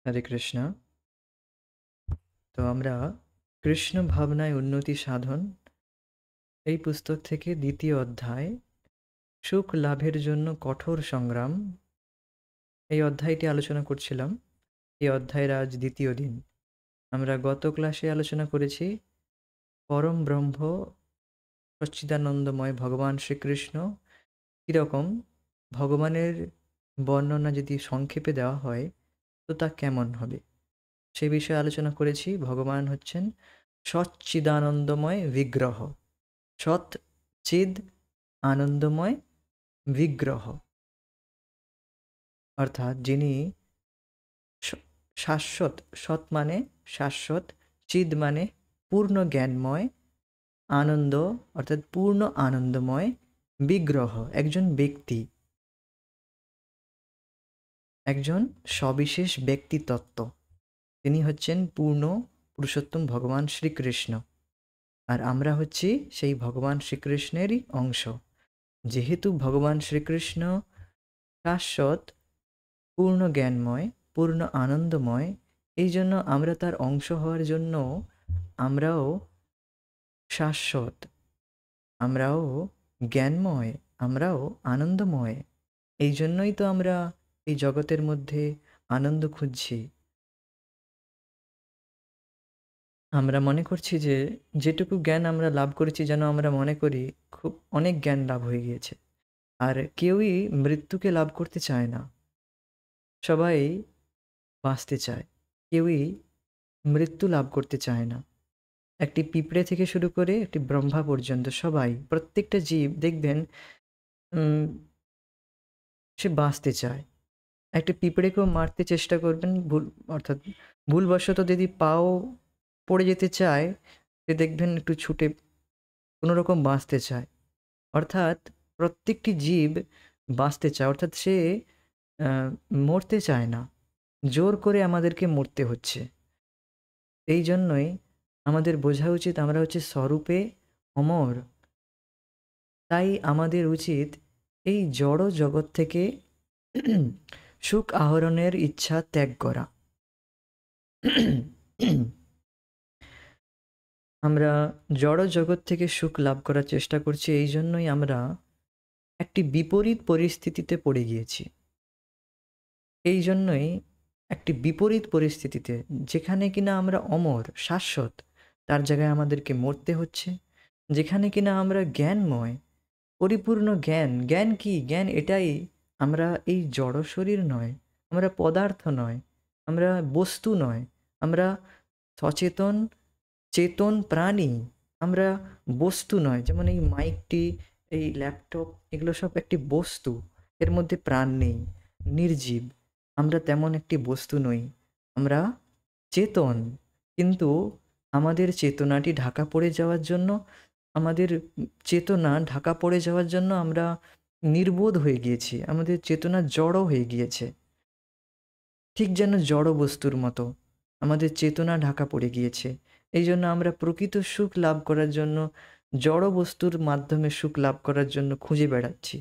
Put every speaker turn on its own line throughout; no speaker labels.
হরে কৃষ্ণ। তো আমরা কৃষ্ণ ভাবনায় উন্নতি সাধন এই পুস্তক থেকে দ্বিতীয় অধ্যায় সুখ লাভের জন্য কঠোর সংগ্রাম এই অধ্যায়টি আলোচনা করছিলাম। এই অধ্যায়ের আজ দ্বিতীয় দিন। আমরা গত ক্লাসে আলোচনা করেছি পরম ব্রহ্ম সচ্চিদানন্দময় ভগবান শ্রীকৃষ্ণ কীরকম, ভগবানের বর্ণনা যদি সংক্ষেপে দেওয়া হয় তো তা কেমন হবে সে বিষয়ে আলোচনা করেছি। ভগবান হচ্ছেন সচ্চিদানন্দময় বিগ্রহ, সৎ চিদ আনন্দময় বিগ্রহ, অর্থাৎ যিনি শাশ্বত। সৎ মানে শাশ্বত, চিদ মানে পূর্ণ জ্ঞানময়, আনন্দ অর্থাৎ পূর্ণ আনন্দময়, বিগ্রহ একজন ব্যক্তি, একজন সবিশেষ ব্যক্তিতত্ত্ব। তিনি হচ্ছেন পূর্ণ পুরুষোত্তম ভগবান শ্রীকৃষ্ণ, আর আমরা হচ্ছি সেই ভগবান শ্রীকৃষ্ণেরই অংশ। যেহেতু ভগবান শ্রীকৃষ্ণ শাশ্বত, পূর্ণ জ্ঞানময়, পূর্ণ আনন্দময়, এই জন্য আমরা তার অংশ হওয়ার জন্য আমরাও শাশ্বত, আমরাও জ্ঞানময়, আমরাও আনন্দময়। এই জন্যই তো আমরা এই জগতের মধ্যে আনন্দ খুঁজছি। আমরা মনে করছি যে যেটুকু জ্ঞান আমরা লাভ করেছি যেন আমরা মনে করি খুব অনেক জ্ঞান লাভ হয়ে গিয়েছে, আর কেউই মৃত্যুকে লাভ করতে চায় না। সবাই বাঁচতে চায়, কেউই মৃত্যু লাভ করতে চায় না। একটি পিঁপড়ে থেকে শুরু করে একটি ব্রহ্মা পর্যন্ত সবাই, প্রত্যেকটা জীব দেখবেন সে বাঁচতে চায়। একটা পিঁপড়েকেও মারতে চেষ্টা করবেন ভুল, অর্থাৎ ভুলবশত যদি পাও পড়ে যেতে চায়, সে দেখবেন একটু ছুটে কোনো রকম বাঁচতে চায়। অর্থাৎ প্রত্যেকটি জীব বাঁচতে চায়, অর্থাৎ সে মরতে চায় না, জোর করে আমাদেরকে মরতে হচ্ছে। এই জন্যই আমাদের বোঝা উচিত আমরা হচ্ছে স্বরূপে অমর। তাই আমাদের উচিত এই জড় জগৎ থেকে সুখ আহরণের ইচ্ছা ত্যাগ করা। আমরা জড় জগৎ থেকে সুখ লাভ করার চেষ্টা করছি, এই জন্যই আমরা একটি বিপরীত পরিস্থিতিতে পড়ে গিয়েছি। এই জন্যই একটি বিপরীত পরিস্থিতিতে, যেখানে কিনা আমরা অমর শাশ্বত, তার জায়গায় আমাদেরকে মরতে হচ্ছে। যেখানে কিনা আমরা জ্ঞানময়, পরিপূর্ণ জ্ঞান, জ্ঞান কি? জ্ঞান এটাই আমরা এই জড় শরীর নয়, আমরা পদার্থ নয়, আমরা বস্তু নয়, আমরা সচেতন চেতন প্রাণী, আমরা বস্তু নয়। যেমন এই মাইকটি, এই ল্যাপটপ, এগুলো সব একটি বস্তু, এর মধ্যে প্রাণ নেই, নির্জীব। আমরা তেমন একটি বস্তু নই, আমরা চেতন। কিন্তু আমাদের চেতনাটি ঢাকা পড়ে যাওয়ার জন্য, আমাদের চেতনা ঢাকা পড়ে যাওয়ার জন্য আমরা নির্বোধ হয়ে গিয়েছি, আমাদের চেতনা জড় হয়ে গিয়েছে। ঠিক যেন জড় বস্তুর মতো আমাদের চেতনা ঢাকা পড়ে গিয়েছে। এই জন্য আমরা প্রকৃত সুখ লাভ করার জন্য, জড় বস্তুর মাধ্যমে সুখ লাভ করার জন্য খুঁজে বেড়াচ্ছি।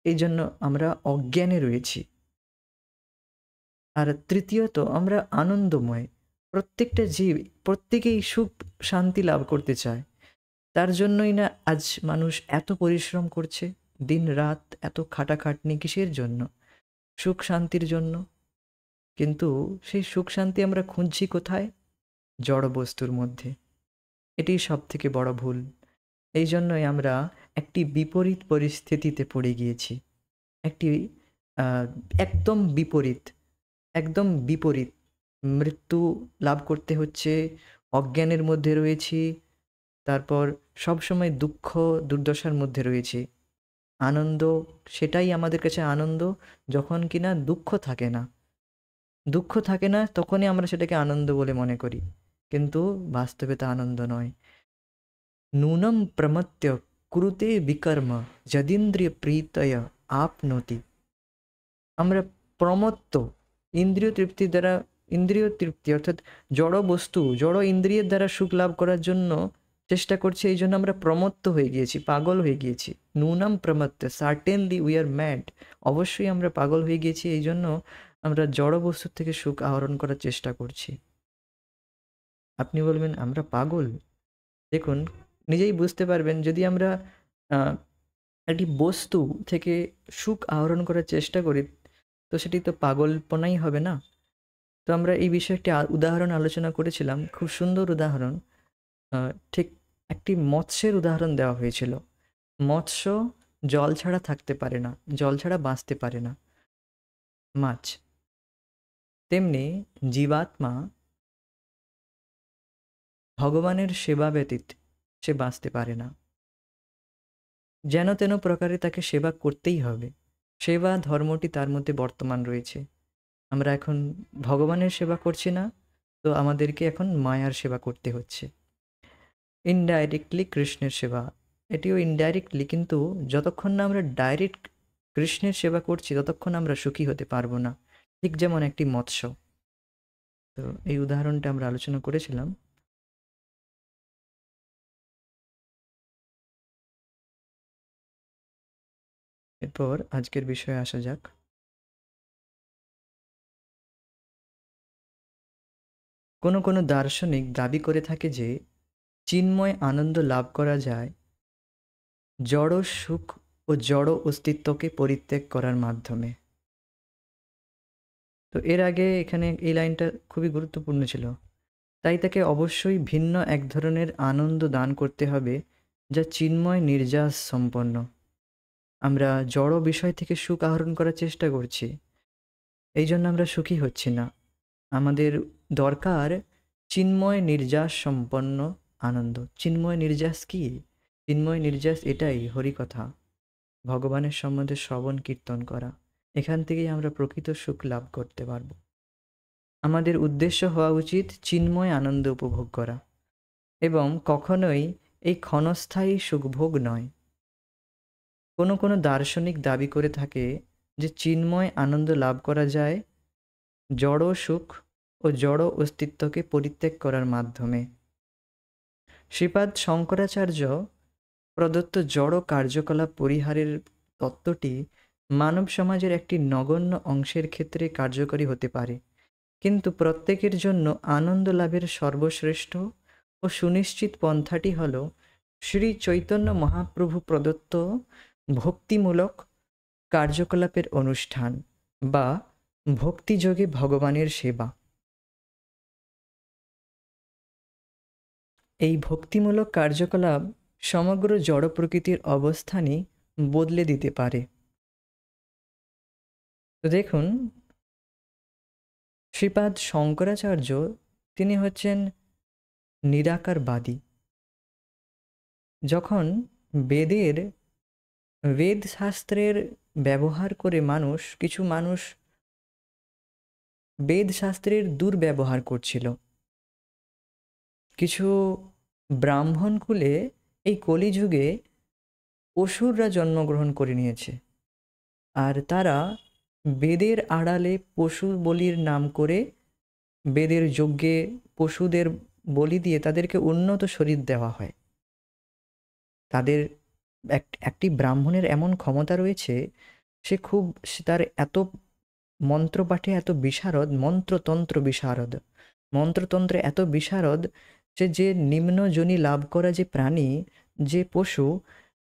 এই জন্য আমরা অজ্ঞানে রয়েছি। আর তৃতীয়ত, আমরা আনন্দময়। প্রত্যেকটা জীব, প্রত্যেকেই সুখ শান্তি লাভ করতে চায়। তার জন্যই না আজ মানুষ এত পরিশ্রম করছে, দিন রাত এত খাটাখাটনি কিসের জন্য? সুখ শান্তির জন্য। কিন্তু সেই সুখ শান্তি আমরা খুঁজছি কোথায়? জড় বস্তুর মধ্যে। এটি সব থেকে বড় ভুল। এই জন্যই আমরা একটি বিপরীত পরিস্থিতিতে পড়ে গিয়েছি। একটি একদম বিপরীত, একদম বিপরীত। মৃত্যু লাভ করতে হচ্ছে, অজ্ঞানের মধ্যে রয়েছি, তারপর সবসময় দুঃখ দুর্দশার মধ্যে রয়েছি। আনন্দ, সেটাই আমাদের কাছে আনন্দ যখন কিনা দুঃখ থাকে না। দুঃখ থাকে না তখনই আমরা সেটাকে আনন্দ বলে মনে করি, কিন্তু বাস্তবে তা আনন্দ নয়। নূনম প্রমত্য কুরুতে বিকর্ম যদিন্দ্রিয় প্রীতয় আপনতি। আমরা প্রমত্ত, ইন্দ্রিয় তৃপ্তি দ্বারা, ইন্দ্রিয় তৃপ্তি অর্থাৎ জড় বস্তু, জড় ইন্দ্রিয়ের দ্বারা সুখ লাভ করার জন্য চেষ্টা করছি। এই জন্য আমরা প্রমত্ত হয়ে গিয়েছি, পাগল হয়ে গিয়েছি। নূনম প্রমত্ত, সার্টেনলি উই আর ম্যাড। অবশ্যই আমরা পাগল হয়ে গিয়েছি। এই জন্য আমরা জড় বস্তুর থেকে সুখ আহরণ করার চেষ্টা করছি। আপনি বলবেন আমরা পাগল? দেখুন, নিজেই বুঝতে পারবেন যদি আমরা আ একটি বস্তু থেকে সুখ আহরণ করার চেষ্টা করি, তো সেটি তো পাগলপনাই হবে না? তো আমরা এই বিষয়ে একটি উদাহরণ আলোচনা করেছিলাম। খুব সুন্দর উদাহরণ। আ ঠিক একটি মৎস্যের উদাহরণ দেওয়া হয়েছিল। মৎস্য জল ছাড়া থাকতে পারে না, জল ছাড়া বাঁচতে পারে না, মাছ। তেমনি জীবাত্মা ভগবানের সেবা ব্যতীত সে বাঁচতে পারে না। যেন তেন প্রকারে তাকে সেবা করতেই হবে। সেবা ধর্মটি তার মধ্যে বর্তমান রয়েছে। আমরা এখন ভগবানের সেবা করছি না, তো আমাদেরকে এখন মায়ার সেবা করতে হচ্ছে। ইনডাইরেক্টলি কৃষ্ণের সেবা, এটিও ইনডাইরেক্টলি, কিন্তু যতক্ষণ না আমরা ডাইরেক্ট কৃষ্ণের সেবা করছি ততক্ষণ আমরা সুখী হতে পারবো না। ঠিক যেমন একটি মৎস্য। তো এই উদাহরণটা আমরা আলোচনা করেছিলাম। এরপর আজকের বিষয়ে আসা যাক। কোনো দার্শনিক দাবি করে থাকে যে চিন্ময় আনন্দ লাভ করা যায় জড় সুখ ও জড় অস্তিত্বকে পরিত্যাগ করার মাধ্যমে। তো এর আগে এখানে এই লাইনটা খুবই গুরুত্বপূর্ণ ছিল। তাই তাকে অবশ্যই ভিন্ন এক ধরনের আনন্দ দান করতে হবে, যা চিন্ময় নির্যাস সম্পন্ন। আমরা জড় বিষয় থেকে সুখ আহরণ করার চেষ্টা করছি, এই জন্য আমরা সুখী হচ্ছি না। আমাদের দরকার চিন্ময় নির্যাস সম্পন্ন আনন্দ। চিন্ময় নির্যাস কি? চিন্ময় নির্যাস এটাই হরিকথা, ভগবানের সম্বন্ধে শ্রবণ কীর্তন করা। এখান থেকেই আমরা প্রকৃত সুখ লাভ করতে পারব। আমাদের উদ্দেশ্য হওয়া উচিত চিন্ময় আনন্দ উপভোগ করা, এবং কখনোই এই ক্ষণস্থায়ী সুখভোগ নয়। কোনো দার্শনিক দাবি করে থাকে যে চিন্ময় আনন্দ লাভ করা যায় জড় সুখ ও জড় অস্তিত্বকে পরিত্যাগ করার মাধ্যমে। শ্রীপাদ শঙ্করাচার্য প্রদত্ত জড় কার্যকলাপ পরিহারের তত্ত্বটি মানব সমাজের একটি নগণ্য অংশের ক্ষেত্রে কার্যকরী হতে পারে, কিন্তু প্রত্যেকের জন্য আনন্দ লাভের সর্বশ্রেষ্ঠ ও সুনিশ্চিত পন্থাটি হল শ্রী চৈতন্য মহাপ্রভু প্রদত্ত ভক্তিমূলক কার্যকলাপের অনুষ্ঠান বা ভক্তিযোগে ভগবানের সেবা। এই ভক্তিমূলক কার্যকলাপ সমগ্র জড় প্রকৃতির অবস্থানই বদলে দিতে পারে। তো দেখুন, শ্রীপাদ শঙ্করাচার্য তিনি হচ্ছেন নিরাকারবাদী। যখন বেদ শাস্ত্রের ব্যবহার করে কিছু মানুষ বেদ শাস্ত্রের দুর্ব্যবহার করছিল, কিছু ব্রাহ্মণ কুলে এই কলিযুগে অসুররা জন্মগ্রহণ করে নিয়েছে, আর তারা বেদের আড়ালে পশু বলির নাম করে বেদের যজ্ঞে পশুদের বলি দিয়ে তাদেরকে উন্নত শরীর দেওয়া হয়। তাদের একটি ব্রাহ্মণের এমন ক্ষমতা রয়েছে, তার এত মন্ত্রপাঠে এত বিশারদ, মন্ত্রতন্ত্রে এত বিশারদ যে নিম্নজনী লাভ করা যে প্রাণী, যে পশু,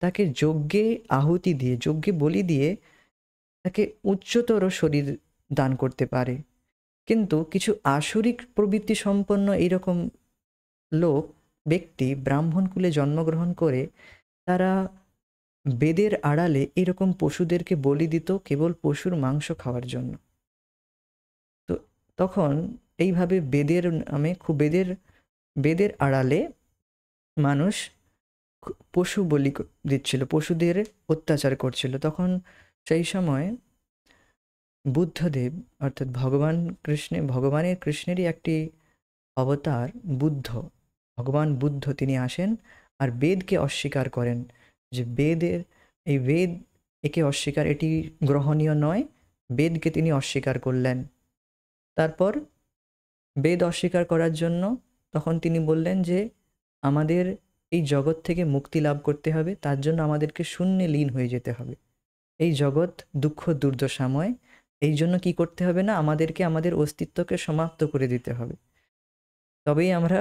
তাকে যজ্ঞে আহুতি দিয়ে, যজ্ঞে বলি দিয়ে তাকে উচ্চতর শরীর দান করতে পারে। কিন্তু কিছু আসরিক প্রবৃত্তি সম্পন্ন এইরকম ব্যক্তি ব্রাহ্মণ কুলে জন্মগ্রহণ করে তারা বেদের আড়ালে এরকম পশুদেরকে বলি দিত কেবল পশুর মাংস খাওয়ার জন্য। তো তখন এইভাবে বেদের আড়ালে মানুষ পশু বলি দিচ্ছিল, পশুদের অত্যাচার করছিল। তখন সেই সময় বুদ্ধদেব, অর্থাৎ ভগবানের কৃষ্ণেরই একটি অবতার ভগবান বুদ্ধ, তিনি আসেন আর বেদকে অস্বীকার করেন যে বেদ একে অস্বীকার, এটি গ্রহণীয় নয়। বেদকে তিনি অস্বীকার করলেন। তারপর বেদ অস্বীকার করার জন্য তখন তিনি বললেন যে আমাদের এই জগৎ থেকে মুক্তি লাভ করতে হবে, তার জন্য আমাদেরকে শূন্যে লীন হয়ে যেতে হবে। এই জগৎ দুঃখ দুর্দশাময়, এই জন্য কি করতে হবে না, আমাদেরকে আমাদের অস্তিত্বকে সমাপ্ত করে দিতে হবে, তবেই আমরা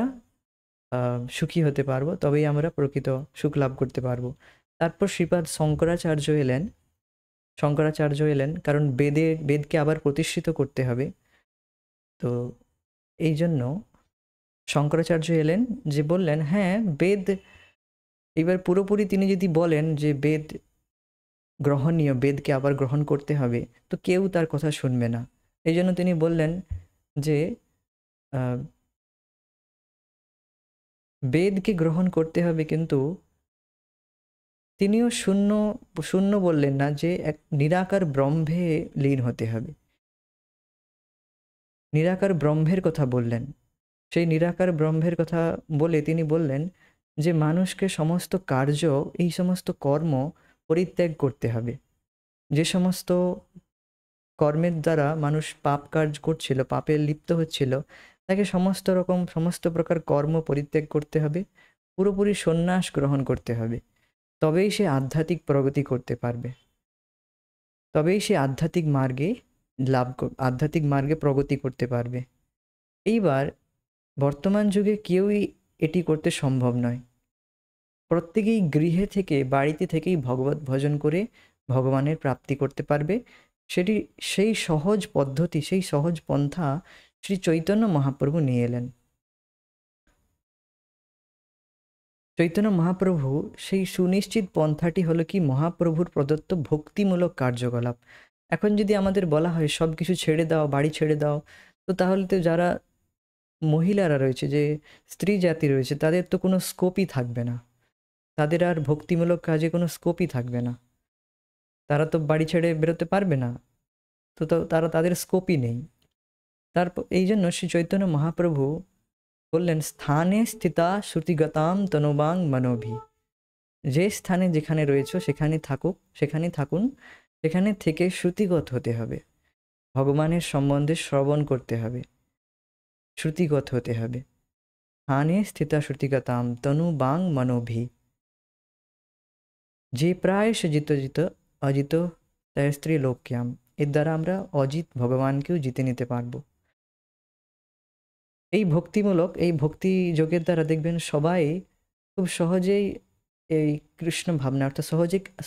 সুখী হতে পারবো, তবেই আমরা প্রকৃত সুখ লাভ করতে পারবো। তারপর শ্রীপাদ শঙ্করাচার্য এলেন, কারণ বেদকে আবার প্রতিষ্ঠিত করতে হবে। তো এই জন্য শঙ্করাচার্য এলেন, যে বললেন হ্যাঁ বেদ, এবার পুরোপুরি তিনি যদি বলেন যে বেদ গ্রহণীয়, বেদকে আবার গ্রহণ করতে হবে, তো কেউ তার কথা শুনবে না। এই জন্য তিনি বললেন যে বেদকে গ্রহণ করতে হবে, কিন্তু তিনিও শূন্য শূন্য বললেন না, যে এক নিরাকার ব্রহ্মে লীন হতে হবে। নিরাকার ব্রহ্মের কথা বললেন। সেই নিরাকার ব্রহ্মের কথা বলে তিনি বললেন যে মানুষকে সমস্ত কার্য, এই সমস্ত কর্ম পরিত্যাগ করতে হবে। যে সমস্ত কর্মের দ্বারা মানুষ পাপ কাজ করছিল, পাপে লিপ্ত হচ্ছিল, তাকে সমস্ত প্রকার কর্ম পরিত্যাগ করতে হবে, পুরোপুরি সন্ন্যাস গ্রহণ করতে হবে। তবেই সে আধ্যাত্মিক প্রগতি করতে পারবে, তবেই সে আধ্যাত্মিক মার্গে প্রগতি করতে পারবে। এইবার বর্তমান যুগে কেউই এটি করতে সম্ভব নয়। প্রত্যেকেই গৃহে থেকে, বাড়িতে থেকেই ভগবত ভজন করে ভগবানের প্রাপ্তি করতে পারবে। সেই সহজ পদ্ধতি, সেই সহজ পন্থা শ্রী চৈতন্য মহাপ্রভু নিয়ে এলেন। চৈতন্য মহাপ্রভু সেই সুনিশ্চিত পন্থাটি হলো কি, মহাপ্রভুর প্রদত্ত ভক্তিমূলক কার্যকলাপ। এখন যদি আমাদের বলা হয় সব কিছু ছেড়ে দাও, বাড়ি ছেড়ে দাও, তো তাহলে তো যারা মহিলারা রয়েছে, যে স্ত্রী জাতি রয়েছে, তাদের তো কোনো স্কোপই থাকবে না, তাদের আর ভক্তিমূলক কাজে কোনো স্কোপই থাকবে না। তারা তো বাড়ি ছেড়ে বেরোতে পারবে না, তাদের স্কোপই নেই। তারপর এই জন্য শ্রী চৈতন্য মহাপ্রভু বললেন, স্থানে স্থিতা শ্রুতিগতাম তনুবাং মনোভি। যে স্থানে যেখানে রয়েছে সেখানে থাকুন, সেখানে থেকে শ্রুতিগত হতে হবে, ভগবানের সম্বন্ধে শ্রবণ করতে হবে, শ্রুতিগত হতে হবে। স্থানে স্থিতা শ্রুতিগতাম তনুবাং মনোভি, যে প্রায় সে জিত অজিত তয়স্ত্রী লোক্যাম। এর দ্বারা আমরা অজিত ভগবানকেও জিতে নিতে পারবো। এই ভক্তি যোগের দ্বারা দেখবেন সবাই খুব সহজেই এই কৃষ্ণ ভাবনা, অর্থাৎ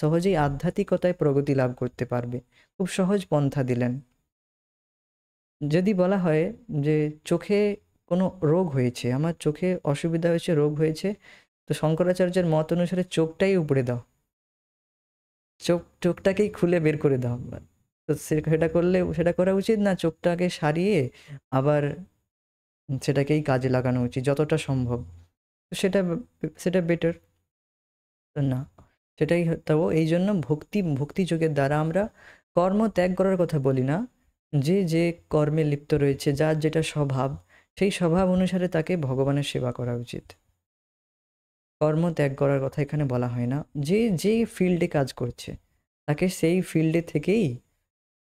সহজেই আধ্যাত্মিকতায় প্রগতি লাভ করতে পারবে। খুব সহজ পন্থা দিলেন। যদি বলা হয় যে চোখে কোনো রোগ হয়েছে, আমার চোখে অসুবিধা হয়েছে, রোগ হয়েছে, তো শঙ্করাচার্যের মত অনুসারে চোখটাই উপড়ে দাও, চোখটাকেই খুলে বের করে দাও। তো সেটা করা উচিত না, চোখটাকে সারিয়ে আবার সেটাকেই কাজে লাগানো উচিত যতটা সম্ভব। তো সেটা বেটার তো না, সেটাই তবু এই জন্য ভক্তি যোগের দ্বারা আমরা কর্ম ত্যাগ করার কথা বলি না। যে কর্মে লিপ্ত রয়েছে, যার যেটা স্বভাব, সেই স্বভাব অনুসারে তাকে ভগবানের সেবা করা উচিত। কর্ম ত্যাগ করার কথা এখানে বলা হয় না। যে ফিল্ডে কাজ করছে, তাকে সেই ফিল্ডে থেকেই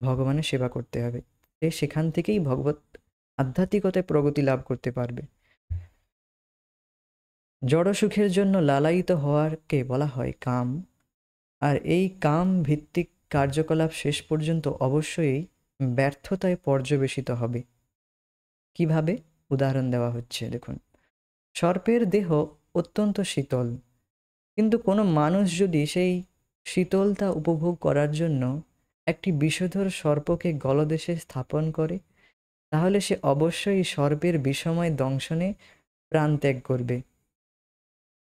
ভগবানের সেবা করতে হবে, সেখান থেকেই আধ্যাত্মিকতায় প্রগতি লাভ করতে পারবে। জড় সুখের জন্য লালায়িত হওয়ারকে বলা হয় কাম, আর এই কাম ভিত্তিক কার্যকলাপ শেষ পর্যন্ত অবশ্যই ব্যর্থতায় পর্যবেসিত হবে। কিভাবে? উদাহরণ দেওয়া হচ্ছে, দেখুন। সর্পের দেহ অত্যন্ত শীতল, কিন্তু কোনো মানুষ যদি সেই শীতলতা উপভোগ করার জন্য একটি বিষধর সর্পকে গলদেশে স্থাপন করে, তাহলে সে অবশ্যই সর্পের বিষময় দংশনে প্রাণ ত্যাগ করবে।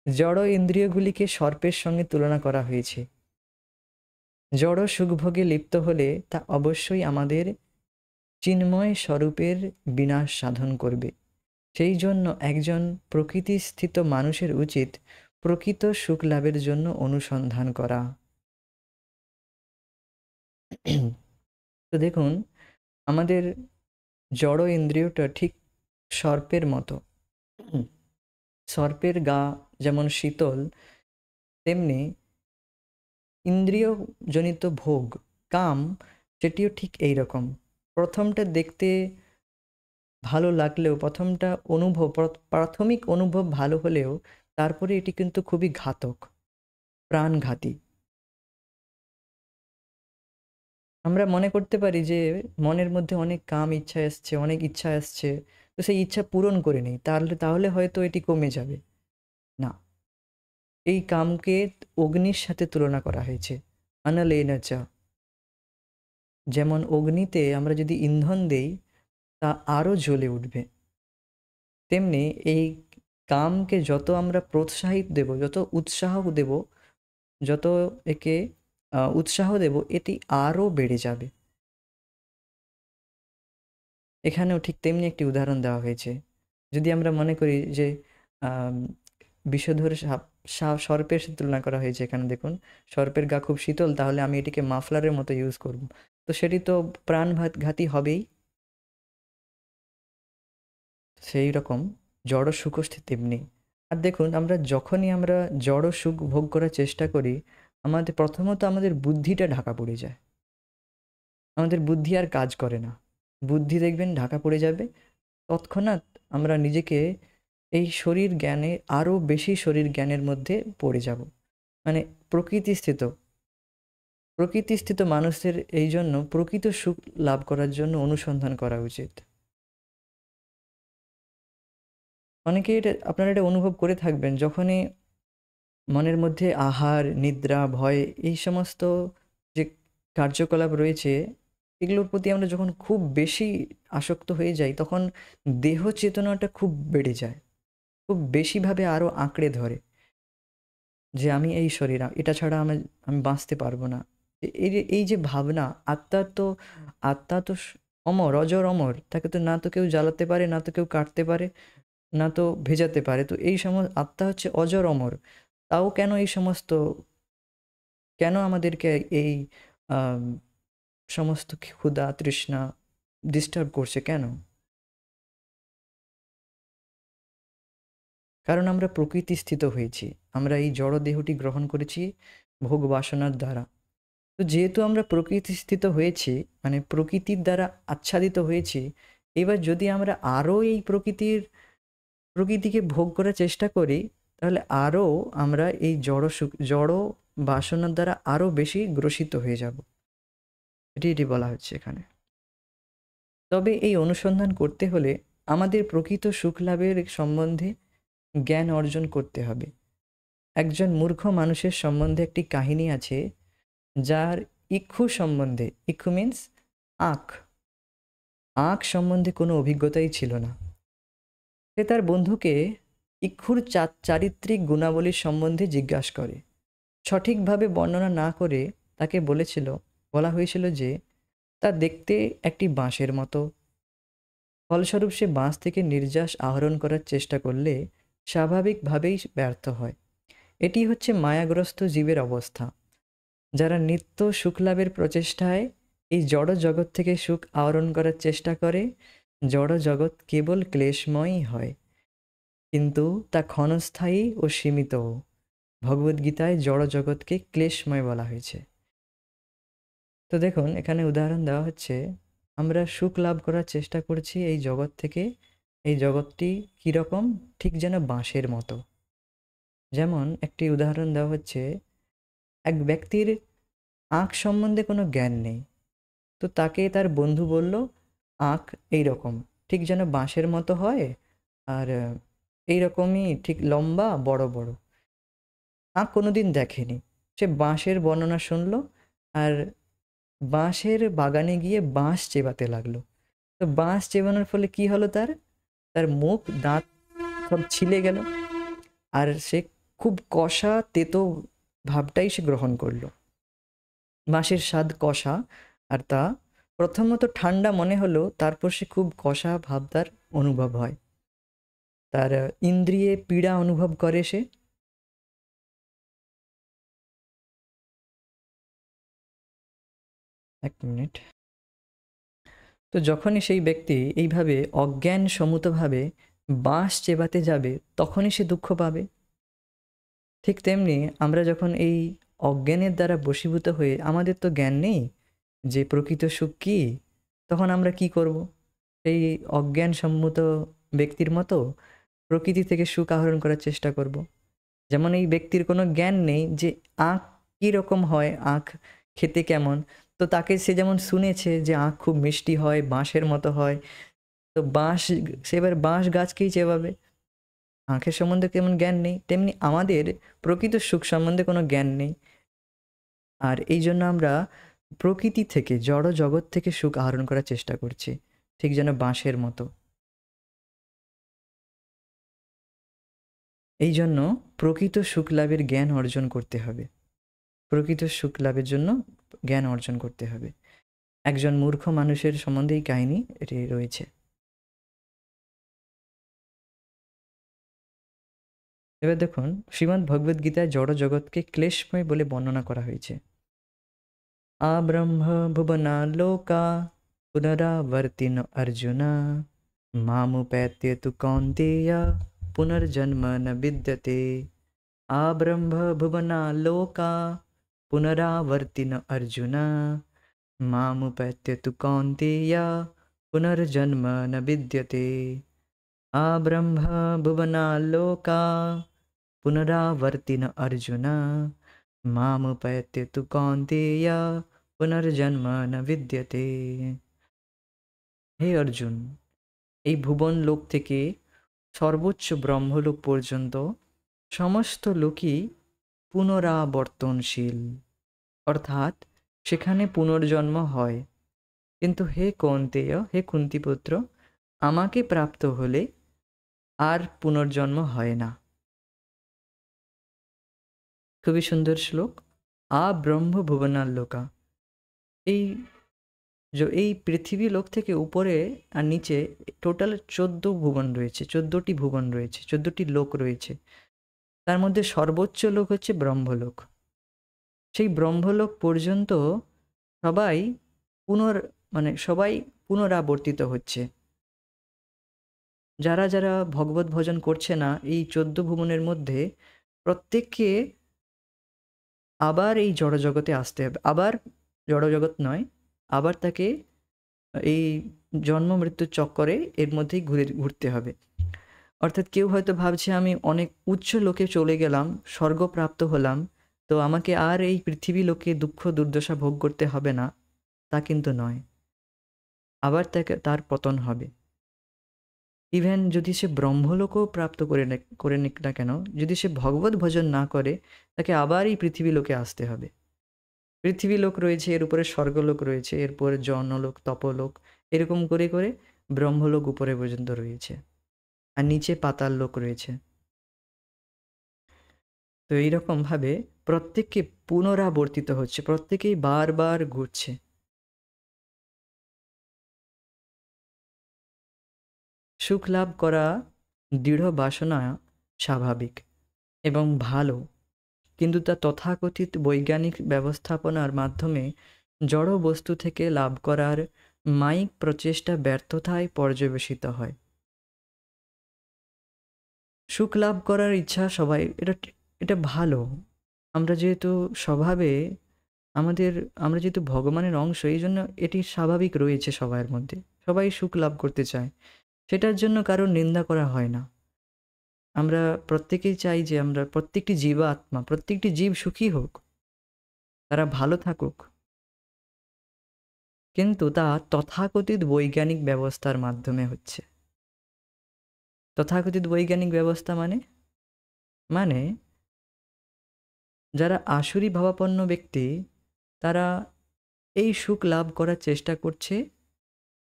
জড় ইন্দ্রিয়গুলিকে সর্পের সঙ্গে তুলনা করা হয়েছে। জড় সুখভোগে লিপ্ত হলে তা অবশ্যই আমাদের চিন্ময় স্বরূপের বিনাশ সাধন করবে। সেই জন্য একজন প্রকৃতিস্থিত মানুষের উচিত প্রকৃত সুখ লাভের জন্য অনুসন্ধান করা। তো দেখুন, আমাদের জড় ইন্দ্রিয়টা ঠিক সর্পের মতো। সর্পের গা যেমন শীতল, তেমনি ইন্দ্রিয়জনিত ভোগ, কাম, সেটিও ঠিক এই রকম। প্রথমটা দেখতে ভালো লাগলেও, প্রাথমিক অনুভব ভালো হলেও, তারপরে এটি কিন্তু খুবই ঘাতক, প্রাণঘাতী। আমরা মনে করতে পারি যে মনের মধ্যে অনেক কাম ইচ্ছা আসছে, অনেক ইচ্ছা আসছে, তো সেই ইচ্ছা পূরণ করে নিই, তাহলে তাহলে হয়তো এটি কমে যাবে। না, এই কামকে অগ্নির সাথে তুলনা করা হয়েছে। আনালেনা চা, যেমন অগ্নিতে আমরা যদি ইন্ধন দেই তা আরও জ্বলে উঠবে, তেমনি এই কামকে যত আমরা প্রোৎসাহিত দেব, যত উৎসাহ দেব, যত একে উৎসাহ দেব, এটি আরও বেড়ে যাবে। এখানেও ঠিক তেমনি একটি উদাহরণ দেওয়া হয়েছে। যদি আমরা মনে করি যে আম, বিষধর সর্পের সাথে তুলনা করা হয়েছে, এখানে দেখুন সর্পের গা খুব শীতল, তাহলে আমি এটিকে মাফলারের মতো ইউজ করব, তো সেটি তো প্রাণঘাতী হবেই। সেই রকম জড় সুখও তেমনি। আর দেখুন, যখনই আমরা জড় সুখ ভোগ করার চেষ্টা করি, আমাদের প্রথমত আমাদের বুদ্ধিটা ঢাকা পড়ে যায়, আমাদের বুদ্ধি আর কাজ করে না, বুদ্ধি দেখবেন ঢাকা পড়ে যাবে। তৎক্ষণাৎ আমরা নিজেকে এই শরীর জ্ঞানে আরও বেশি শরীর জ্ঞানের মধ্যে পড়ে যাব। মানে প্রকৃতিস্থিত প্রকৃতিস্থিত মানুষের এই জন্য প্রকৃত সুখ লাভ করার জন্য অনুসন্ধান করা উচিত। অনেকে আপনারা এটা অনুভব করে থাকবেন, যখনই মনের মধ্যে আহার, নিদ্রা, ভয়, এই সমস্ত যে কার্যকলাপ রয়েছে, এগুলোর প্রতি আমরা যখন খুব বেশি আসক্ত হয়ে যাই, তখন দেহ চেতনাটা খুব বেড়ে যায়, খুব বেশিভাবে আরও আঁকড়ে ধরে যে আমি এই শরীর, এটা ছাড়া আমি বাঁচতে পারবো না। এই যে ভাবনা, আত্মা তো অমর, অজর অমর, তাকে তো না তো কেউ জ্বালাতে পারে, না তো কেউ কাটতে পারে, না তো ভেজাতে পারে। তো এই সমস্ত আত্মা হচ্ছে অজর অমর, তাও কেন এই সমস্ত, কেন আমাদেরকে এই আম, সমস্ত ক্ষুধা তৃষ্ণা ডিস্টার্ব করছে কেন? কারণ আমরা প্রকৃতিস্থিত হয়েছি, আমরা এই জড় দেহটি গ্রহণ করেছি ভোগ বাসনার দ্বারা। তো যেহেতু আমরা প্রকৃতিস্থিত হয়েছি, মানে প্রকৃতির দ্বারা আচ্ছাদিত হয়েছি, এবার যদি আমরা আরও এই প্রকৃতিকে ভোগ করার চেষ্টা করি, তাহলে আরও আমরা এই জড় বাসনার দ্বারা আরও বেশি গ্রসিত হয়ে যাব। এটি বলা হচ্ছে এখানে। তবে এই অনুসন্ধান করতে হলে আমাদের প্রকৃত সুখ লাভের সম্বন্ধে জ্ঞান অর্জন করতে হবে। একজন মূর্খ মানুষের সম্বন্ধে একটি কাহিনী আছে, যার ইক্ষু সম্বন্ধে, ইক্ষু মিন্স আঁখ, আঁখ সম্বন্ধে কোনো অভিজ্ঞতাই ছিল না। সে তার বন্ধুকে ইক্ষুর চারিত্রিক গুণাবলীর সম্বন্ধে জিজ্ঞাসা করে। সঠিকভাবে বর্ণনা না করে তাকে বলা হয়েছিল যে তা দেখতে একটি বাঁশের মতো। ফলস্বরূপ সে বাঁশ থেকে নির্যাস আহরণ করার চেষ্টা করলে স্বাভাবিকভাবেই ব্যর্থ হয়। এটি হচ্ছে মায়াগ্রস্ত জীবের অবস্থা, যারা নিত্য সুখলাভের প্রচেষ্টায় এই জড় জগৎ থেকে সুখ আহরণ করার চেষ্টা করে। জড় জগৎ কেবল ক্লেশময়ই হয়, কিন্তু তা ক্ষণস্থায়ী ও সীমিত। ভগবদ্গীতায় জড় জগৎকে ক্লেশময় বলা হয়েছে। তো দেখুন, এখানে উদাহরণ দেওয়া হচ্ছে, আমরা সুখ লাভ করার চেষ্টা করছি এই জগৎ থেকে। এই জগৎটি কীরকম? ঠিক যেন বাঁশের মতো। যেমন একটি উদাহরণ দেওয়া হচ্ছে, এক ব্যক্তির আঁখ সম্বন্ধে কোনো জ্ঞান নেই, তো তাকে তার বন্ধু বলল আঁখ এইরকম, ঠিক যেন বাঁশের মতো হয়, আর এইরকমই ঠিক লম্বা বড় বড়। আঁখ কোনোদিন দেখেনি, সে বাঁশের বর্ণনা শুনলো আর বাঁশের বাগানে গিয়ে বাঁশ চেবাতে লাগলো। তো বাঁশ চেবানোর ফলে কি হলো, তার তার মুখ দাঁত সব ছিলে গেল, আর সে খুব কষা তেতো ভাবটাই সে গ্রহণ করলো। বাঁশের স্বাদ কষা, আর তা প্রথমত ঠান্ডা মনে হলো, তারপর সে খুব কষা ভাব তার অনুভব হয়, তার ইন্দ্রিয়ে পীড়া অনুভব করে সে। এক মিনিট। তো যখনই সেই ব্যক্তি এইভাবে অজ্ঞান সম্মতভাবে বাঁশ চেবাতে যাবে, তখনই সে দুঃখ পাবে। ঠিক তেমনি আমরা যখন এই অজ্ঞানের দ্বারা বশীভূত হয়ে, আমাদের তো জ্ঞান নেই যে প্রকৃত সুখ কী, তখন আমরা কি করব? সেই অজ্ঞান সম্মত ব্যক্তির মতো প্রকৃতি থেকে সুখ আহরণ করার চেষ্টা করব। যেমন এই ব্যক্তির কোনো জ্ঞান নেই যে আখ কীরকম হয়, আখ খেতে কেমন, তো তো তাকে সে যেমন শুনেছে যে আখ খুব মিষ্টি হয়, বাঁশের মতো হয়, তো সে এবার বাঁশ গাছকেই চেবাবে। আঁখের সম্বন্ধে কেমন জ্ঞান নেই, তেমনি আমাদের প্রকৃত সুখ সম্বন্ধে কোনো জ্ঞান নেই। আর এই জন্য আমরা প্রকৃতি থেকে, জড় জগৎ থেকে সুখ আহরণ করার চেষ্টা করছি, ঠিক যেন বাঁশের মতো। এই জন্য প্রকৃত সুখ লাভের জ্ঞান অর্জন করতে হবে। প্রকৃত সুখ লাভের জন্য জ্ঞান অর্জন করতে হবে। একজন মূর্খ মানুষের সম্বন্ধে এই কাহিনী এটি রয়েছে। এবার দেখুন, শ্রীমদ্ ভগবদ গীতায় জড় জগৎকে ক্লেশময় বলে বর্ণনা করা হয়েছে। আব্রহ্ম ভুবনা লোকা পুনরাবর্তিন অর্জুনা মামুপैत्य তু কৌন্তেয় পুনর্জন্ম ন বিদ্যতে। আব্রহ্ম ভুবনা লোকা পুনরাবর্তিন অর্জুনা মামুপैत्य তু কৌন্তেয় পুনর্জন্ম ন বিদ্যতে। আব্রহ্ম ভুবনা লোকা পুনরাবর্তিন অর্জুনা মামুপैत्य তু কৌন্তেয় পুনর্জন্ম ন বিদ্যতে। হে অর্জুন, এই ভুবন লোক থেকে সর্বোচ্চ ব্রহ্মলোক পর্যন্ত সমস্ত লোকই পুনরাবর্তনশীল, অর্থাৎ সেখানে পুনর্জন্ম হয়। কিন্তু হে কৌন্তেয়, হে কুন্তিপুত্র, আমাকে প্রাপ্ত হলে আর পুনর্জন্ম হয় না। খুবই সুন্দর শ্লোক। ব্রহ্ম ভুবনার লোকা, এই পৃথিবী লোক থেকে উপরে আর নিচে টোটাল 14 ভুবন রয়েছে, 14টি ভুবন রয়েছে, 14টি লোক রয়েছে। তার মধ্যে সর্বোচ্চ লোক হচ্ছে ব্রহ্মলোক। সেই ব্রহ্মলোক পর্যন্ত সবাই সবাই পুনরাবর্তিত হচ্ছে। যারা যারা ভগবত ভজন করছে না, এই 14 ভুবনের মধ্যে প্রত্যেককে আবার এই জড়জগতে আসতে হবে। আবার জড়জগৎ নয়, আবার তাকে এই জন্ম মৃত্যুর চক্করে এর মধ্যেই ঘুরতে হবে। অর্থাৎ কেউ হয়তো ভাবছে আমি অনেক উচ্চ লোকে চলে গেলাম, স্বর্গপ্রাপ্ত হলাম, তো আমাকে আর এই পৃথিবী লোকে দুঃখ দুর্দশা ভোগ করতে হবে না, তা কিন্তু নয়। আবার তার পতন হবে। ইভেন যদি সে ব্রহ্মলোকও প্রাপ্ত করে নিক না কেন, যদি সে ভগবত ভজন না করে, তাকে আবার এই পৃথিবী লোকে আসতে হবে। পৃথিবী লোক রয়েছে, এর উপরে স্বর্গলোক রয়েছে, এরপর জনলোক, তপলোক, এরকম করে করে ব্রহ্মলোক উপরে পর্যন্ত রয়েছে, আর নিচে পাতাল লোক রয়েছে। তো এইরকমভাবে প্রত্যেককে পুনরাবর্তিত হচ্ছে, প্রত্যেকেই বারবার ঘুরছে। সুখ লাভ করা দৃঢ় বাসনা স্বাভাবিক এবং ভালো, কিন্তু তা তথাকথিত বৈজ্ঞানিক ব্যবস্থাপনার মাধ্যমে জড় বস্তু থেকে লাভ করার মাইক প্রচেষ্টা ব্যর্থতায় পর্যবেসিত হয়। সুখ লাভ করার ইচ্ছা সবাই, এটা ভালো। আমরা যেহেতু স্বভাবে আমরা যেহেতু ভগবানের অংশ, এই জন্য এটি স্বাভাবিক রয়েছে সবার মধ্যে। সবাই সুখ লাভ করতে চায়, সেটার জন্য কারোর নিন্দা করা হয় না। আমরা প্রত্যেকেই চাই যে আমরা প্রত্যেকটি জীবাত্মা, প্রত্যেকটি জীব সুখী হোক, তারা ভালো থাকুক। কিন্তু তা তথাকথিত বৈজ্ঞানিক ব্যবস্থার মাধ্যমে হচ্ছে। তথাকথিত বৈজ্ঞানিক ব্যবস্থা মানে যারা আসুরি ভাবাপন্ন ব্যক্তি, তারা এই সুখ লাভ করার চেষ্টা করছে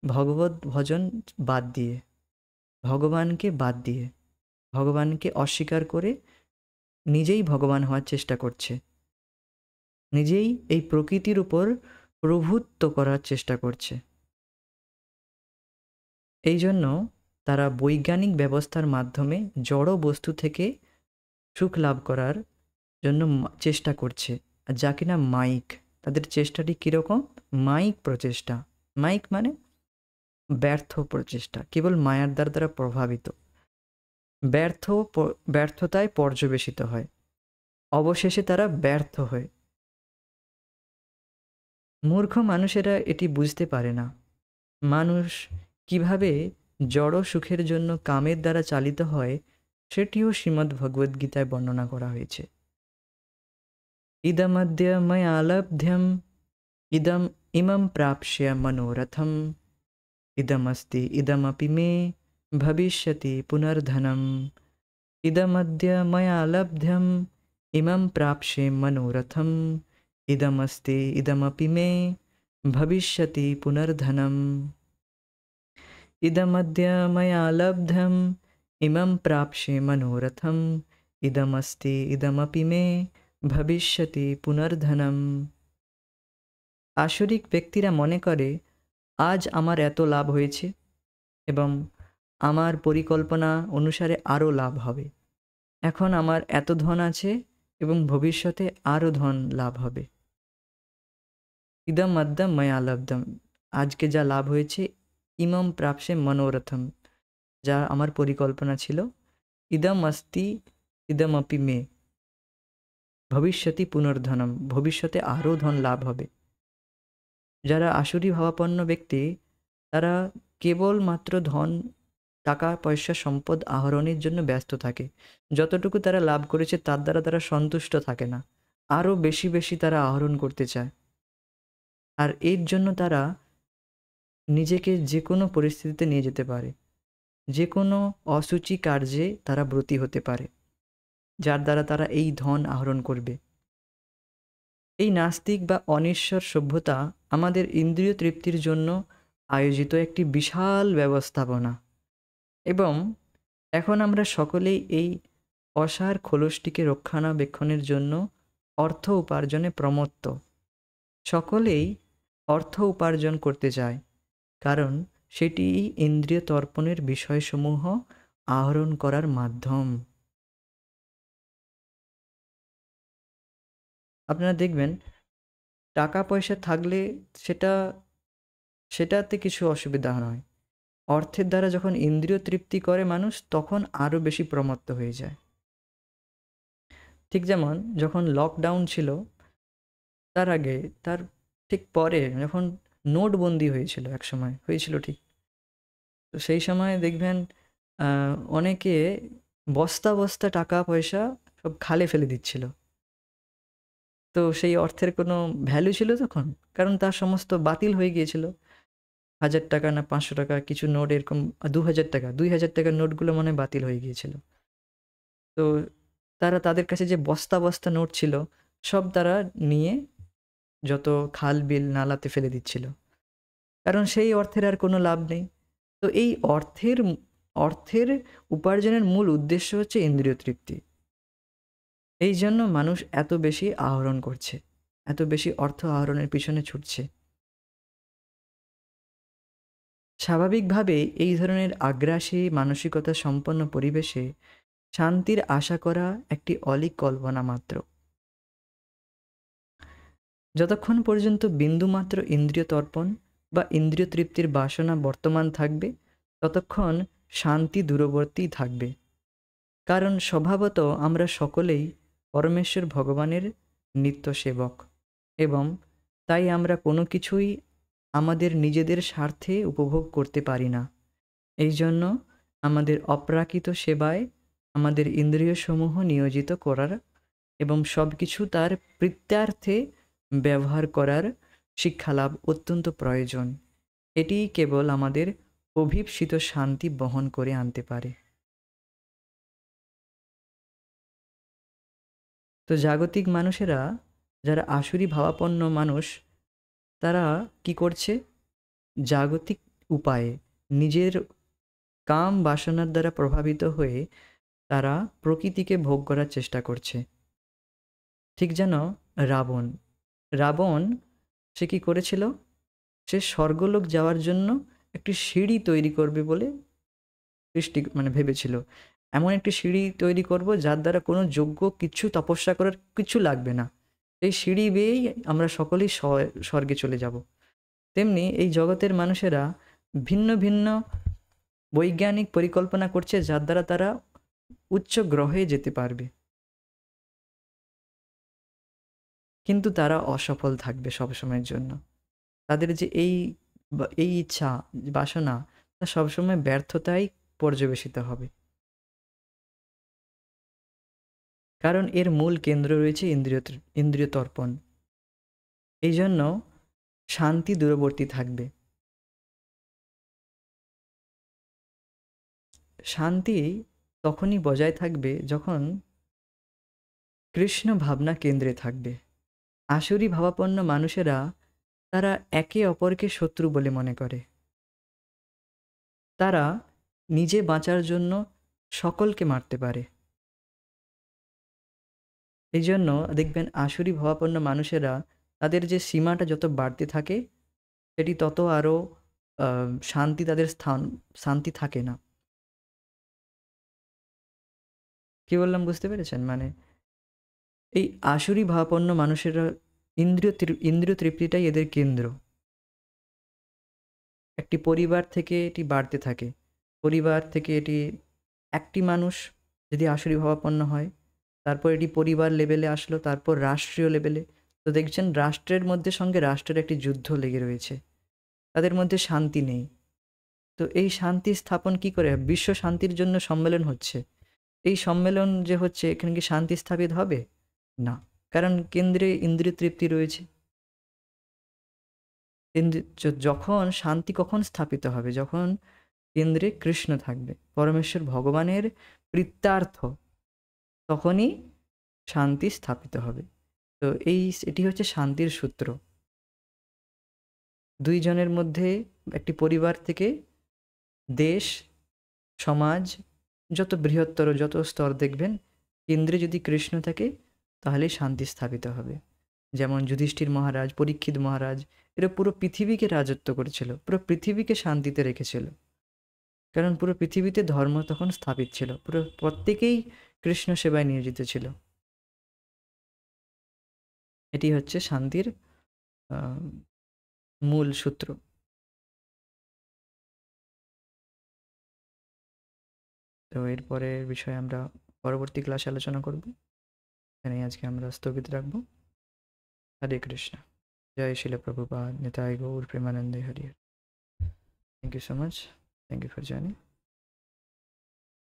ভগবত ভজন বাদ দিয়ে, ভগবানকে বাদ দিয়ে, ভগবানকে অস্বীকার করে নিজেই ভগবান হওয়ার চেষ্টা করছে, নিজেই এই প্রকৃতির উপর প্রভুত্ব করার চেষ্টা করছে। এই জন্য তারা বৈজ্ঞানিক ব্যবস্থার মাধ্যমে জড় বস্তু থেকে সুখ লাভ করার জন্য চেষ্টা করছে, আর যা কিনা মাইক। তাদের চেষ্টাটি কীরকম? মাইক প্রচেষ্টা। মাইক মানে ব্যর্থ প্রচেষ্টা, কেবল মায়ার দ্বারা প্রভাবিত, ব্যর্থতায় পর্যবেসিত হয়, অবশেষে তারা ব্যর্থ হয়। মূর্খ মানুষেরা এটি বুঝতে পারে না। মানুষ কিভাবে জড় সুখের জন্য কামের দ্বারা চালিত হয়, সেটিও শ্রীমদ্ ভগবদ্গীতায় বর্ণনা করা হয়েছে। ইদমদ্য ময়া লব্ধম ইদম ইমম প্রাপ্স্য মনোরথম ইদমস্তি ইদমপি মে ভবিষ্যতি পুনর্ধনম ইদমদ্য ময়া লব্ধম ইমম প্রাপ্স্যে মনোরথম ইদমস্তি ইদমপি মে ভবিষ্যতি পুনর্ধনম ইদমদ্য ময়া লব্ধম ইমম প্রাপ্স্যে মনোরথম ইদমস্তি ইদমপি মে ভবিষ্যতি পুনর্ধনম। আসরিক ব্যক্তিরা মনে করে আজ আমার এত লাভ হয়েছে এবং আমার পরিকল্পনা অনুসারে আরও লাভ হবে। এখন আমার এত ধন আছে এবং ভবিষ্যতে আরও ধন লাভ হবে। ইদম আদ্যম ময়া লব্ধম, আজকে যা লাভ হয়েছে, ইমম প্রাপ্স্যে মনোরথম, যা আমার পরিকল্পনা ছিল, ইদম অস্তি ইদমপি মে ভবিষ্যতি পুনর্ধনম, ভবিষ্যতে আরও ধন লাভ হবে। যারা আসুরি ভাবাপন্ন ব্যক্তি, তারা কেবলমাত্র ধন, টাকা পয়সা, সম্পদ আহরণের জন্য ব্যস্ত থাকে। যতটুকু তারা লাভ করেছে তার দ্বারা তারা সন্তুষ্ট থাকে না, আরও বেশি বেশি তারা আহরণ করতে চায়। আর এর জন্য তারা নিজেকে যে কোনো পরিস্থিতিতে নিয়ে যেতে পারে, যে কোনো অসুচি কার্যে তারা ব্রতী হতে পারে, যার দ্বারা তারা এই ধন আহরণ করবে। এই নাস্তিক বা অনিশ্বর সভ্যতা আমাদের ইন্দ্রিয় তৃপ্তির জন্য আয়োজিত একটি বিশাল ব্যবস্থাপনা, এবং এখন আমরা সকলেই এই অসার খোলসটিকে রক্ষণাবেক্ষণের জন্য অর্থ উপার্জনে প্রমত্ত। সকলেই অর্থ উপার্জন করতে চায়, কারণ সেটি ইন্দ্রিয় তর্পণের বিষয়সমূহ আহরণ করার মাধ্যম। আপনারা দেখবেন টাকা পয়সা থাকলে সেটাতে কিছু অসুবিধা নয়। অর্থের দ্বারা যখন ইন্দ্রিয় তৃপ্তি করে মানুষ, তখন আরও বেশি প্রমত্ত হয়ে যায়। ঠিক যেমন যখন লকডাউন ছিল, তার আগে, তার ঠিক পরে যখন নোটবন্দি হয়েছিল, এক সময় হয়েছিল ঠিক, তো সেই সময় দেখবেন অনেকে বস্তা বস্তা টাকা পয়সা সব খালে ফেলে দিচ্ছিল। তো সেই অর্থের কোনো ভ্যালু ছিল তখন, কারণ তার সমস্ত বাতিল হয়ে গিয়েছিল। 1000 টাকা না 500 টাকা কিছু নোট, এরকম 2000 টাকা, 2000 টাকার নোটগুলো মনে হয় বাতিল হয়ে গিয়েছিল। তো তাদের কাছে যে বস্তা বস্তা নোট ছিল, সব তারা নিয়ে যত খাল বিল নালাতে ফেলে দিচ্ছিল, কারণ সেই অর্থের আর কোনো লাভ নেই। তো এই অর্থের উপার্জনের মূল উদ্দেশ্য হচ্ছে ইন্দ্রিয় তৃপ্তি। এই জন্য মানুষ এত বেশি আহরণ করছে, এত বেশি অর্থ আহরণের পিছনে ছুটছে। স্বাভাবিকভাবে এই ধরনের আগ্রাসী মানসিকতা সম্পন্ন পরিবেশে শান্তির আশা করা একটি অলীক কল্পনা মাত্র। যতক্ষণ পর্যন্ত বিন্দুমাত্র ইন্দ্রিয় তর্পণ বা ইন্দ্রিয় তৃপ্তির বাসনা বর্তমান থাকবে, ততক্ষণ শান্তি দূরবর্তী থাকবে। কারণ স্বভাবত আমরা সকলেই পরমেশ্বর ভগবানের নিত্য সেবক, এবং তাই আমরা কোনো কিছুই আমাদের নিজেদের স্বার্থে উপভোগ করতে পারি না। এই জন্য আমাদের অপ্রাকৃত সেবায় আমাদের ইন্দ্রিয়সমূহ নিয়োজিত করার এবং সব কিছু তার প্রীত্যার্থে ব্যবহার করার শিক্ষালাভ অত্যন্ত প্রয়োজন। এটিই কেবল আমাদের অভীপ্সিত শান্তি বহন করে আনতে পারে। তো জাগতিক মানুষেরা, যারা আসুরি ভাবাপন্ন মানুষ, তারা কি করছে? জাগতিক উপায়ে নিজের কাম বাসনার দ্বারা প্রভাবিত হয়ে তারা প্রকৃতিকে ভোগ করার চেষ্টা করছে। ঠিক যেন রাবণ রাবণ সে কি করেছিল? সে স্বর্গলোক যাওয়ার জন্য একটি সিঁড়ি তৈরি করবে বলে ভেবেছিল। এমন একটি সিঁড়ি তৈরি করব যার দ্বারা কোনো যজ্ঞ, কিছু তপস্যা করার কিছু লাগবে না, এই সিঁড়ি বেয়েই আমরা সকলেই স্বর্গে চলে যাব। তেমনি এই জগতের মানুষেরা ভিন্ন ভিন্ন বৈজ্ঞানিক পরিকল্পনা করছে, যার দ্বারা তারা উচ্চ গ্রহে যেতে পারবে, কিন্তু তারা অসফল থাকবে সবসময়ের জন্য। তাদের যে এই ইচ্ছা, বাসনা, তা সবসময় ব্যর্থতায় পর্যবেসিত হবে, কারণ এর মূল কেন্দ্র রয়েছে ইন্দ্রিয় তর্পণ। এই জন্য শান্তি দূরবর্তী থাকবে। শান্তি তখনই বজায় থাকবে যখন কৃষ্ণ ভাবনা কেন্দ্রে থাকবে। আসুরি ভাবাপন্ন মানুষেরা তারা একে অপরকে শত্রু বলে মনে করে। তারা নিজে বাঁচার জন্য সকলকে মারতে পারে। এই জন্য দেখবেন আসুরি ভাবাপন্ন মানুষেরা তাদের যে সীমাটা যত বাড়তে থাকে সেটি তত আরও শান্তি তাদের শান্তি থাকে না। কি বললাম বুঝতে পেরেছেন? মানে এই আসুরি ভাবাপন্ন মানুষেরা ইন্দ্রিয় তৃপ্তিটাই এদের কেন্দ্র। একটি পরিবার থেকে এটি বাড়তে থাকে। পরিবার থেকে এটি একটি মানুষ যদি আসুরি ভাবাপন্ন হয়, তারপর এটি পরিবার লেভেলে আসলো, তারপর রাষ্ট্রীয় লেভেলে। তো দেখছেন রাষ্ট্রের মধ্যে সঙ্গে রাষ্ট্রের একটি যুদ্ধ লেগে রয়েছে। তাদের মধ্যে শান্তি নেই। তো এই শান্তি স্থাপন কি করে? বিশ্ব শান্তির জন্য সম্মেলন হচ্ছে। এই সম্মেলন যে হচ্ছে এখানে কি শান্তি স্থাপিত হবে? না। কারণ কেন্দ্রে ইন্দ্রিয় তৃপ্তি রয়েছে। যখন শান্তি কখন স্থাপিত হবে? যখন কেন্দ্রে কৃষ্ণ থাকবে, পরমেশ্বর ভগবানের কৃত্যার্থ, তখনই শান্তি স্থাপিত হবে। তো এটি হচ্ছে শান্তির সূত্র। দুইজনের মধ্যে একটি পরিবার থেকে দেশ, সমাজ, যত বৃহত্তর যত স্তর দেখবেন, কেন্দ্রে যদি কৃষ্ণ থাকে তাহলেই শান্তি স্থাপিত হবে। যেমন যুধিষ্ঠির মহারাজ, পরীক্ষিত মহারাজ, এরা পুরো পৃথিবীকে রাজত্ব করেছিল, পুরো পৃথিবীকে শান্তিতে রেখেছিল। কারণ পুরো পৃথিবীতে ধর্ম তখন স্থাপিত ছিল, পুরো প্রত্যেকেই কৃষ্ণ সেবায় নিয়োজিত ছিল। এটি হচ্ছে শান্তির মূল সূত্র। তো এরপরের বিষয়ে আমরা পরবর্তী ক্লাসে আলোচনা করব। এখানেই আজকে আমরা স্থগিত রাখবো। হরে কৃষ্ণ। জয় শিল প্রভুপাদ, নিতাই গৌর প্রেমানন্দে Hari. Thank you so much. Thank you for joining.